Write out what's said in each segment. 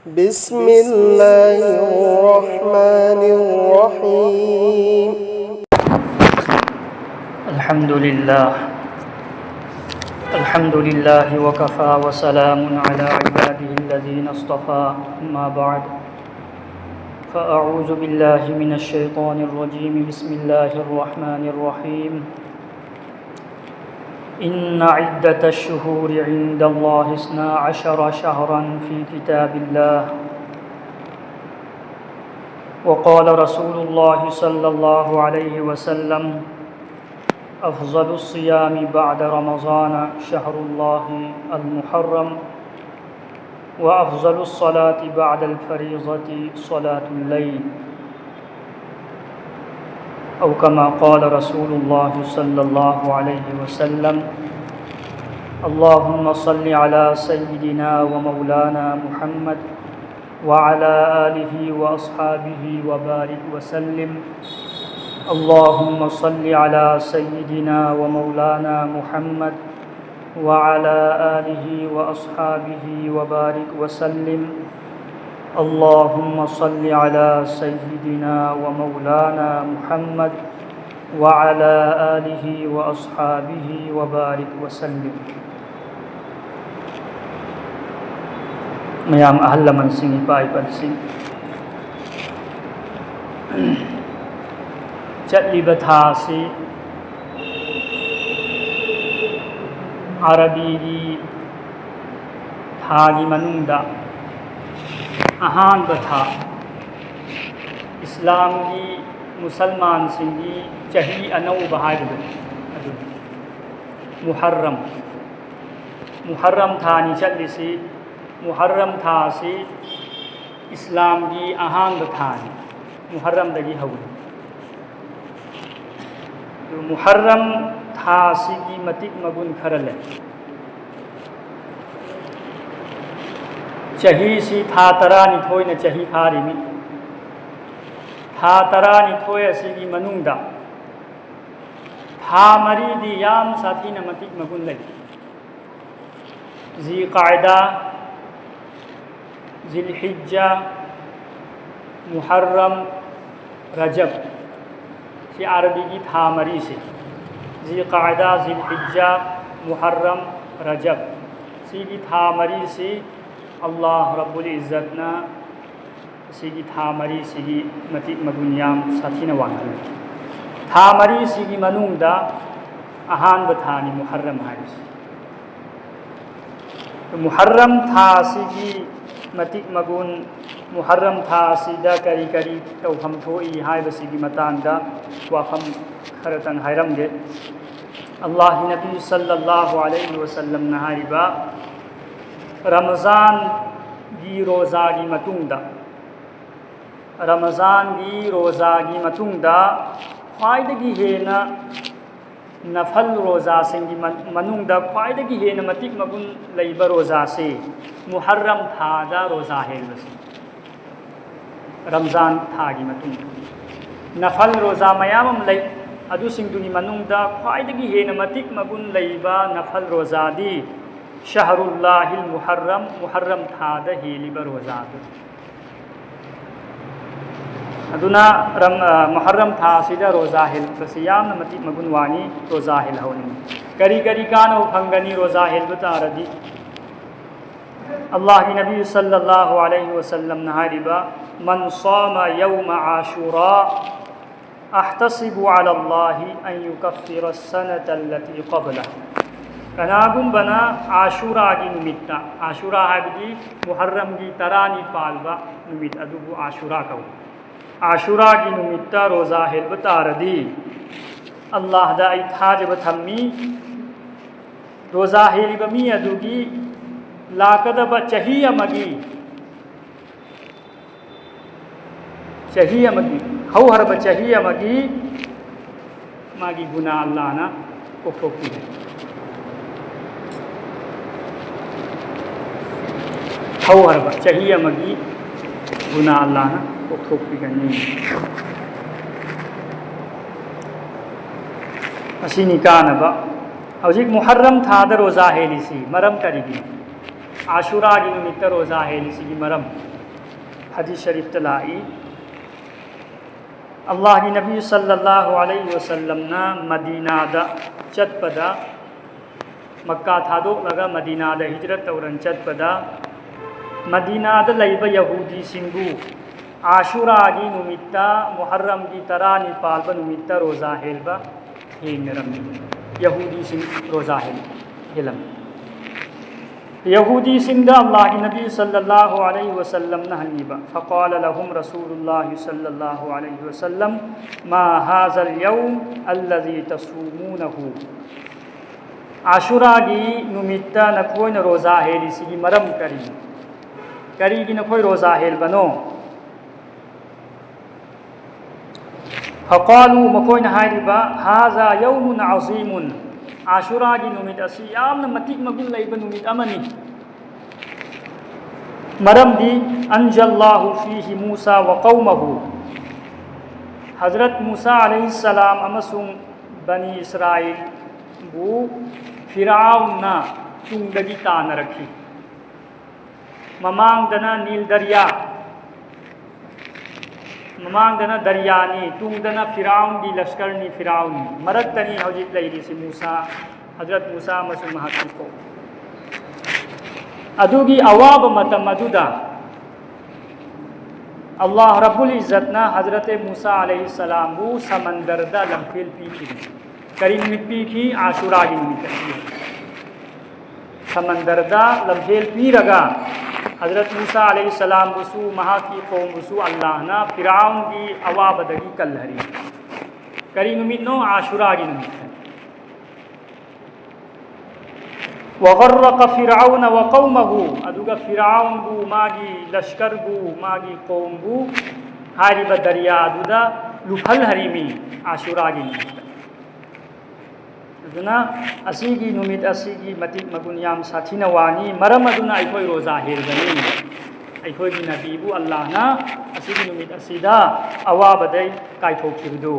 بسم الله الرحمن الرحيم الحمد لله وكفى وسلام على عباده الذين اصطفى أما بعد فأعوذ بالله من الشيطان الرجيم بسم الله الرحمن الرحيم إن عدة الشهور عند الله 12 شهرا في كتاب الله وقال رسول الله صلى الله عليه وسلم أفضل الصيام بعد رمضان شهر الله المحرم وأفضل الصلاة بعد الفريضة صلاة الليل أو كما قال رسول الله صلى الله عليه وسلم اللهم صل على سيدنا ومولانا محمد وعلى آله وأصحابه وبارك وسلم اللهم صل على سيدنا ومولانا محمد وعلى آله وأصحابه وبارك وسلم اللهم صل على سيدنا ومولانا محمد وعلى آله وأصحابه وبارك وسلم ميام أهل من سنgi باي بالسing चलिब थासी अरबी थागी मनुंदा अहानब था इस्लाम की मुसलमान सिंगी चही अनौब हाइबदु मुहर्रम थानी चलिसी मुहर्रम थासी इस्लाम की अहानब थानी मुहर्रम दगी हवु मुहर्रम थासी की मतिक मगुन खरले चही सी था तरा निथोय न चही खारिमी था तरा निथोय असिगी मनुंगदा था मरीदी याम साथी न मतिक मगुन ले जी कायदा जिलहिज्जा मुहर्रम रजब सी अरबी की था मरी से जी कायदा जिलहिज्जा मुहर्रम रजब सी की था मरी से अल्लाह रब्बुल इज़्ज़तना सी की था मरी सी की मतिक मगुनियाम साथी न वांगल था मरी सी की मनुंगदा अहान बथानी मुहर्रम है तो मुहर्रम था सी की मतिक मगुन मुहर्रम था सीदा करी करी तो हम थोई हाय बसी की मतांगदा वाफम खरतन हैरमगे अल्लाह नबी सल्लल्लाहु अलैहि वसल्लम नहारिबा रमज़ान की रोज़ा की मतुंगदा रमज़ान की रोज़ा की मतुंगदा ख्वाइदगी हेना नफल रोज़ा सिंगी मनुंगदा ख्वाइदगी हेना मतिक मगुन लैबा रोज़ा से मुहर्रम थादा रोज़ा हेलबसी रमज़ान थागी मतुंग नफल रोज़ा मयाम लई अदु सिंगदुगी मनुंगदा ख्वाइदगी हेना मतिक मगुन लैबा नफल रोज़ा दी शहरुल्लाहिल मुहर्रम मुहर्रम थादा हेलिबा रोज़ा अदुना मुहर्रम था सिदा रोज़ा हेल बसियाम मतिक मगुन वानी रोज़ा हेल होनी करी करी कानो फंगनी रोज़ा हेल बतारदी अल्लाह की नबी सल्लल्लाहु अलैहि वसल्लम नहारिबा मन सामा यौम आशुरा अहतसिबु अलल्लाहि अन युकफ्फिरा सनत अल्लती क़ब्ला कनागुम बना आशुरा की नुमित्ता आशुरा है मुहर्रम की तरानी पालबा नुमित अदुबु आशुरा कहो आशुरा की नुमित्ता रोज़ा हेल बतारदी अल्लाह दा इथाजब थम्मी रोज़ा हेलिबमी अदुगी लाकदब चही अमगी हौहरब चही अमगी मागी गुना अल्लाह ना कोफोकी हौहरब चही अमगी गुना अल्लाह ना कोफोकी गनी असिनी कानबा हौजिक मुहर्रम थादा रोज़ा हेलिसी मरम करिगी आशुरा की नुमित्त रोज़ा हेलिसी मरम हदीस शरीफ तलाई अल्लाह की नबी सल्लल्लाहु अलैहि वसल्लम ना मदीना दा चटपदा मक्का थादो लगा मदीना दा हिजरत तौरन चटपदा मदीना दा लैबा यहूदी सिंगु आशुरा की नुमित्ता मुहर्रम की तरा निपालबा नुमित्ता रोज़ा हेलबा हेंगरमी यहूदी सिंग रोज़ा हेलम यहूदी सिंह अल्लाह की नबी सल्लल्लाहु अलैहि वसल्लम न हनीबा फ़क़ाल लहुम रसूलुल्लाह सल्लल्लाहु अलैहि वसल्लम मा हाज़ल यौम अल्लज़ी तसूमूनहु आशुरा की नुमित्ता नखोय न रोज़ा हेलिसी मरम करी की नखोय रोज़ा हेल बनो फ़क़ालू मखोय न हायरिबा हाज़ा यौमुन अज़ीमुन आशुरा की नुमित असी यामना मतिक मगुन लैबा नुमित अमनी मरमदी अंजल्लाहु फीहि मूसा व कौमहु हज़रत मूसा अलैहिस्सलाम अमसुंग बनी इस्राइल बु फिराउना तुंगदगी तानरखी ममांगदना नील दरिया ममांगदना दरियानी तुंगदना फिराउन की लश्करनी फिराउन मरक्तनी हौजिक लैरिसी मूसा हज़रत मूसा अमसुंग महाकी को अदुगी अवाब मतम अदुदा अल्लाह रब्बुल इज़्ज़तना हज़रत मूसा अलैहिस्सलाम बु समंदर दा लम्फेल पीखी करीम मिट्टी की आशुरा की निमित्त समंदर दा लम्फेल पी रगा हज़रत मूसा अलैहिस्सलाम बुसु महा की कौम बुसु अल्लाह ना फिराउन की अवाबदगी कल्हरी करीम मिन्नो आशुरा की निमित्त वगर्रक फिराउन व कौमहु अदुगा फिराउन बु मागी लश्कर बु मागी कौम बु हारिब दरिया अदुदा लुफल हरीमी आशुरा की निमित्त अदुना असीगी नुमित असीगी मतिक मगुन याम साथिना वानी मरम अदुना अखोय रोज़ा हेलगनी अखोय की नबीबु अल्लाह ना असीगी नुमित असीदा अवाबदै कायथोखिबदु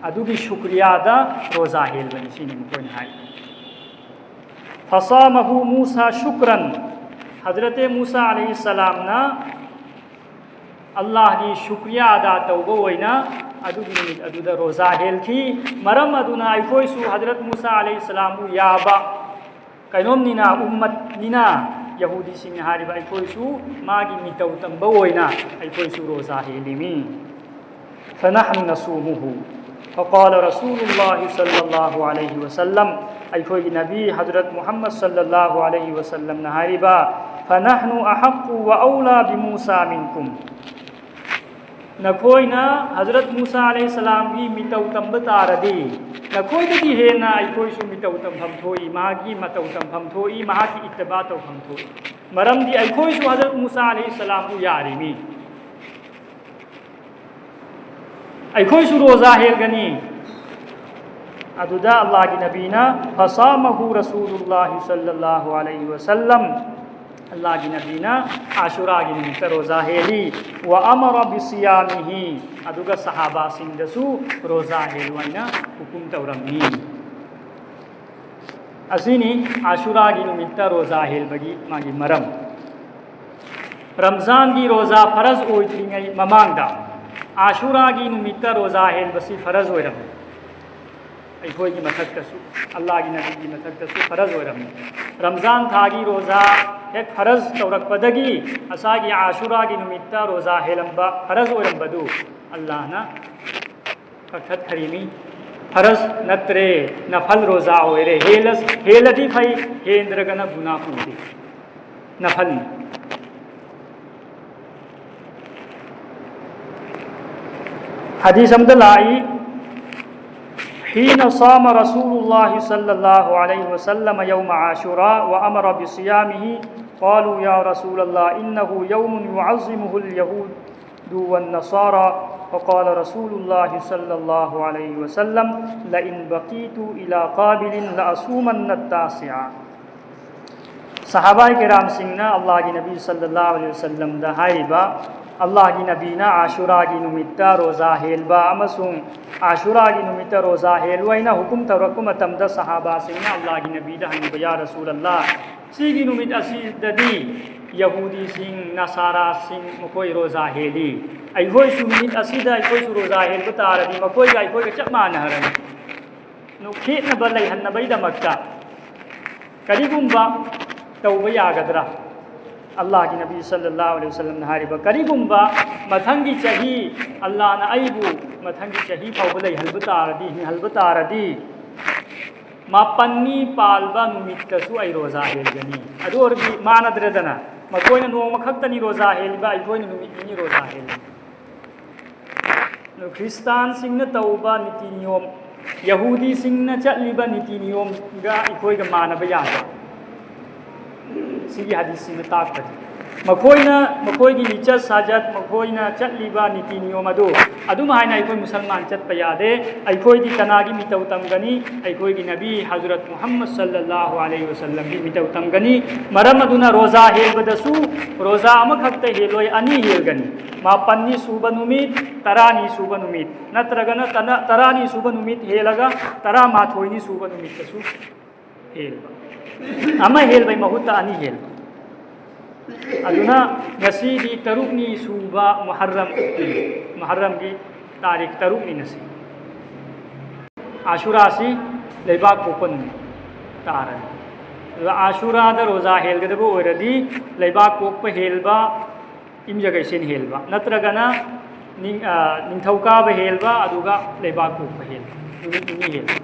अदुगी शुक्रियादा रोज़ा हेलगनी सिनि मखोय हाय फसामहु मूसा शुक्रन हज़रत मूसा अलैहिस्सलाम ना अल्लाह की शुक्रिया अदा तौबो वैना अदुगी निमित अदुदा रोज़ा हेलखी मरम अदुना अखोयसु हज़रत मूसा अलैहिस्सलाम याबा कैनोमनिना उम्मत निना यहूदी सिंह हारिबा अखोयसु मागी मितौ तंबा वैना अखोयसु रोज़ा हेलिमी फनहनु नसूमुहु फ़क़ाल रसूलुल्लाह सल्लल्लाहु अलैहि वसल्लम अखोय नबी हज़रत मुहम्मद सल्लल्लाहु अलैहि वसल्लम नहारिबा फनहनु अहक्कु व औला बिमूसा मिनकुम नखोयना हज़रत मूसा अलैहिस्सलाम की मितौ तंब तारदी नखोयदगी हेना अखोयसु मितौ तंफम थोई मागी मतौ तंफम थोई महाकी इत्तबा तौफम थोई मरमदी अखोयसु हज़रत मूसा अलैहिस्सलाम को यारिमी अखोयसु रोज़ा हेलगनी अदुदा अल्लाह की नबीना फसामहु रसूलुल्लाह सल्लल्लाहु अलैहि वसल्लम अल्लाह की नबीना आशुरा की निमित्त रोज़ा हेली व अमर बिसियामिही अदुगा सहाबा सिंदसु रोज़ा हेलवाइना हुकुम तौरमी असीनी आशुरा की निमित्त रोज़ा हेलबगी मागी मरम रमज़ान की रोज़ा फ़रज़ ओइत्रिङै ममांगदा आशुरा की निमित्त रोज़ा हेलबसी फ़रज़ ओइरम अखोय की मथक्तसु अल्लाह की नबी की मथक्तसु फ़रज़ ओइरम रमज़ान थागी रोज़ा एक फ़रज़ तौरकपदगी असागी आशुरा की निमित्त रोज़ा हेलंबा फ़रज़ ओइरंबदु अल्लाह ना कथत खरीमी फ़रज़ नत्रे नफल रोज़ा ओइरे हेलदी फई हेंद्रगना गुनाह पूरी नफल हदीस अमदलाई हीन साम रसूलुल्लाह सल्लल्लाहु अलैहि वसल्लम यौम आशुरा व अमर बिसियामिही क़ालू या रसूलल्लाह इन्नहु यौमुन युअज़्ज़िमुहुल यहूदु वन नसारा फ़क़ाल रसूलुल्लाह सल्लल्लाहु अलैहि वसल्लम लइन बक़ीतु इला क़ाबिलिन लअसूमन्न तासिआ सहाबा किराम सिंगना अल्लाह की नबी सल्लल्लाहु अलैहि वसल्लम दा हाइबा अल्लाह की नबीना आशुरा की नुमित्ता रोज़ा हेलबा अमसुंग आशुरा की नुमित्ता रोज़ा हेलवाइना हुकुम तौरकु मतमदा सहाबा सिंगना अल्लाह की नबी दा हनीबा या रसूल अल्लाह सिगी नुमित असीददी यहूदी सिंह नसारा सिंह मकोई रोजा हेली अखोई सुमित असिदा अखोई रोजा हेल तारदी मकोई अखोई चप मानहरनी खेनब लेहनबैदमक्ता करिगुम्बा तौब यागद्रा अल्लाह की नबी सल्लल्लाहु अलैहि वसल्लम ने हारिबा करिगुम्बा मथंगी चही अल्लाह ना अइबु मथंगी चही फाउब लेहनब तारदी हिहलब तारदी मापन्नी पालबा नुमितसु आई रोजा हेलगनी अदु औरबी मानद्रदना मकोइना नोम खक्तनी रोजा हेलबा अइखोइना नुमितनी रोजा हेल ख्रिस्तान सिंह तौबा नीति नियम यहूदी सिंह चलिबा नीति नियम गा अइखोइगा मानबा याबा सिगी हदीस सिंह ताकपति मखोइगी लिचत साजत मखोइना चलिबा नीति नियम अदुम हाइना अइखोइ मुसलमान चतपा यादे अइखोइगी कनागी मितौ तमगनी अइखोइगी नबी हजरत मुहम्मद सल्लल्लाहु अलैहि वसल्लम की मितौ तमगनी मरम अदुना रोजा हेलबदसु रोजा अमखक्ता हेलोय अनि हेलगनी मापन्नी सूबा नुमित तरानी सूबा नुमित नत्रगना तरानी सूबा नुमित हेलगा तरा माथोइनी सूबा नुमितसु हेलबा अमा हेलबै महुत्ता अनि हेलबा अदुना नसीदी तरुकनी सूबा मुहर्रम की तारीख तरुकनी नसी आशुरा सी लेबाक पोपन तारन आशुरा द रोजा हेलगदब ओरदी लेबाक पोप हेलबा इमजगैसिन हेलबा नत्रगना निंथौकाब हेलबा अदुगा लेबाक पोप हेलबा नुमित नि हेलबा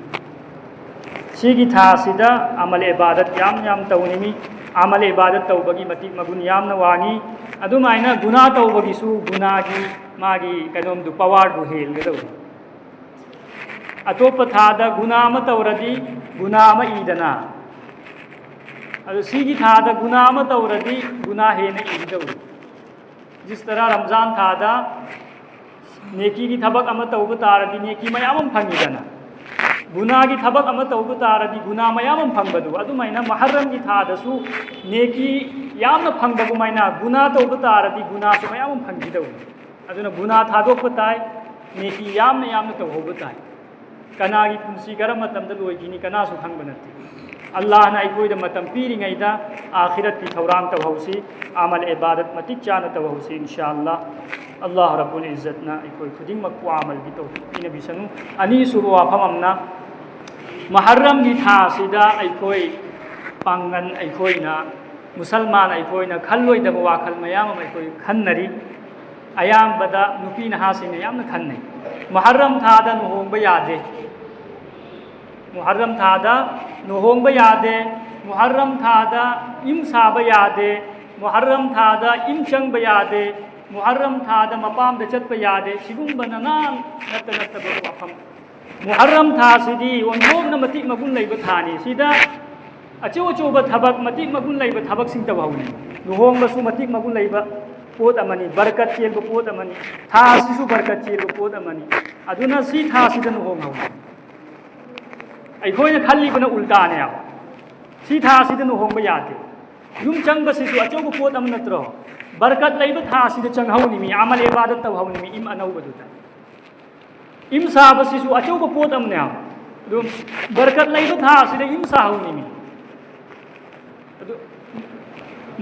सिगी थासिदा अमल इबादत याम तौनिमी आमल इबादत तौबगी मतिक मगुन यामना वांगी अदुमाइना गुना तौबगीसु गुनागी मागी कनोम दु पवार दु हेलगदौ अतोप थादा गुना अम तौरदी गुना अम ईदना अदु सिगी थादा गुना अम तौरदी गुना हेना ईदौ जिस तरह रमजान थादा नेकी की थबक अम तौब तारदी नेकी मयाम फंगीदना गुना की थबक अम तौब तारदी गुना मयाम फंगबदु अदुमाइना मुहर्रम की थादसु नेकी यामना फंगबगुमाइना गुना तौब तारदी गुना सु मयाम फंगीदौ अदुना गुना थादोक ताय नेकी यामना तौब ताय कनागी पुंसी करम मतमद लोइगिनी कनासु खंग नते अल्लाह ना अइखोइदा मतम पीरिङैदा आखिरत की थौराम तवहौसी आमल इबादत मतिक चाना तवहौसी इंशाअल्लाह अल्लाह रब्बुल इज्जत ना अइखोइ खुदिंगमक आमल की तौफीक पिनबिसनु अनि सुबु वाफम अमना मुहर्रम की थासिदा अइखोइ पांगन अइखोइना मुसलमान अइखोइना खल्लोइदब वाखल मयाम अइखोइ खन्नरी अयाम्बदा नुपी नहासिना यामना खन्नै मुहर्रम थादा नुहोंबा यादे मुहर्रम थादा नुहोंबा यादे मुहर्रम थादा इम साबा यादे मुहर्रम थादा इम चंगबा यादे मुहर्रम थादा मपामदा चतपा यादे सिगुंबा ननाम नत्तब वाफम मुहर्रम थासिदी ओंथोंना मतिक मगुन लैबा थानी सिदा अचौबा थबक मतिक मगुन लैबा थबक सिंग तबहौनी नुहोंबसु मतिक मगुन लैबा पोत अमनी बरकत चेलबा पोत अमनी थासिसु बरकत चेलबा पोत अमनी अदुना सी थासिदा नुहोंहौनी अइखोइना खल्लिबना उल्टाने सी थासिदा नुहोंबा यादे युम चंगबसिसु अचौबा पोत अम नत्रो बरकत लैबा थासिदा चंगहौनी मी अमल इबादत तवहौनी मी इम अनौबदुदा इम साबसिसु अचौबा पोत अमने अदुम बरकत लैबा थासिदा इम साहौनी मी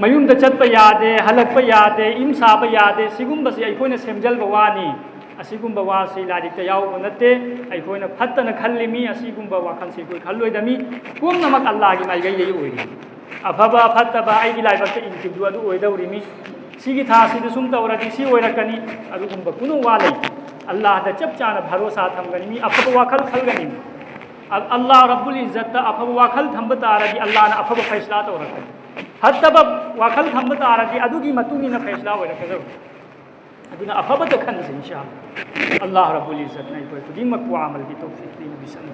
मयुमदा चतपा यादे हलकपा यादे इम साबा यादे सिगुम्बसी अइखोइना सेमजलबा वानी असिगुम्बा वासी लारिकता याउबा नत्ते अइखोइना फत्तना खल्लिमी असिगुम्बा वाखन सिगुइ खल्लोइदमी पुमनमक अल्लाहगी माइगैयै ओइरि अफबा फत्तबा आइगी लाइबक्ता इनकिबदु अदु ओइदौरिमी सिगी थासिदा सुम तौरदि सि ओइरकनी अदुगुम्बा कुनु वालै अल्लाहदा चप चाना भरोसा थमगनी मी अफबा वाखल खलगनी अल्लाह रब्बुल इज्जत अफबा वाखल थंब तारदि अल्लाहना अफबा फैसला तौरकनी हत्तबा वाखल थंब तारदि अदुगी मतुंगिना फैसला ओइरकदौ अदुना अफबत खनसे इंशाअल्लाह अल्लाह रब्बुल इज्जत नै कोइ खुदिमक अमल की तौफीक दीन बिसन